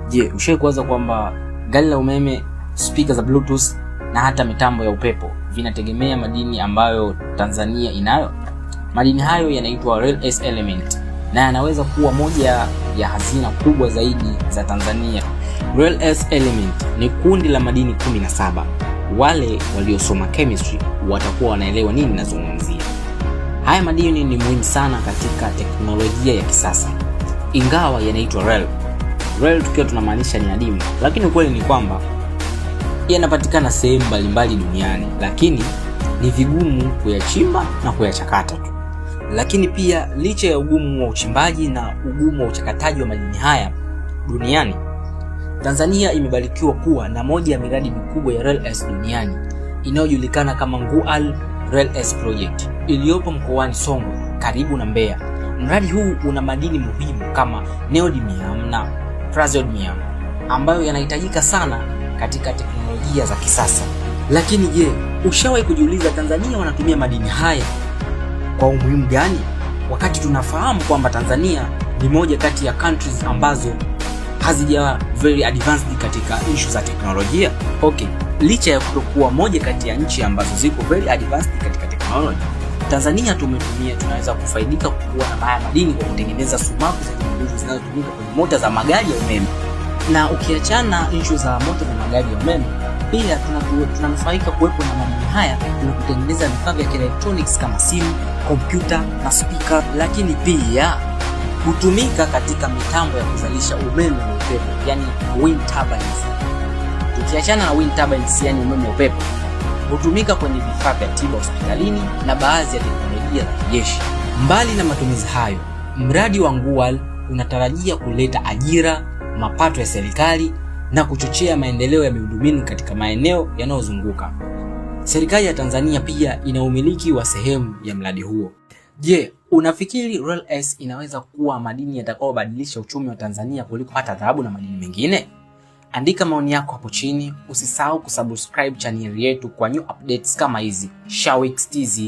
Je, ushawahi kuwaza kwamba gari la umeme, speaker za bluetooth na hata mitambo ya upepo vinategemea madini ambayo Tanzania inayo? Madini hayo yanaitwa rare earth element na yanaweza kuwa moja ya hazina kubwa zaidi za Tanzania. Rare earth element ni kundi la madini 17. Wale waliosoma chemistry watakuwa wanaelewa nini nazungumzia. Haya madini ni muhimu sana katika teknolojia ya kisasa. Ingawa yanaitwa rare tukiwa tunamaanisha ni adimu, lakini ukweli ni kwamba yanapatikana sehemu mbalimbali duniani, lakini ni vigumu kuyachimba na kuyachakata tu. Lakini pia licha ya ugumu wa uchimbaji na ugumu wa uchakataji wa madini haya duniani, Tanzania imebarikiwa kuwa na moja ya miradi mikubwa ya rare earth duniani inayojulikana kama Ngual Rare Earth Project iliyopo mkoani Songwe karibu na Mbeya. Mradi huu una madini muhimu kama neodymium na praseodymium ambayo yanahitajika sana katika teknolojia za kisasa. Lakini je, ushawahi kujiuliza Tanzania wanatumia madini haya kwa umuhimu gani, wakati tunafahamu kwamba Tanzania ni moja kati ya countries ambazo hazijawa very advanced katika issue za teknolojia? Okay, licha ya kutokuwa moja kati ya nchi ambazo ziko very advanced katika teknolojia, Tanzania tunaweza kufaidika kuwa na haya madini kwa kutengeneza sumaku za nguvu zinazotumika kwenye mota za magari ya umeme. Na ukiachana issue za mota za magari ya umeme, pia tunanufaika kuwepo na madini haya ili kutengeneza vifaa vya electronics kama simu, kompyuta na speaker. Lakini pia hutumika katika mitambo ya kuzalisha umeme wa upepo, yani wind turbines. Tukiachana na wind turbines, yani umeme wa upepo, hutumika kwenye vifaa vya tiba hospitalini na baadhi ya teknolojia za kijeshi. Mbali na matumizi hayo, mradi wa Ngual unatarajia kuleta ajira, mapato ya serikali na kuchochea maendeleo ya miundombinu katika maeneo yanayozunguka. Serikali ya Tanzania pia ina umiliki wa sehemu ya mradi huo. Je, unafikiri rare earth inaweza kuwa madini yatakayobadilisha uchumi wa Tanzania kuliko hata dhahabu na madini mengine? Andika maoni yako hapo chini. Usisahau kusubscribe channel yetu kwa new updates kama hizi. Shawix TZ.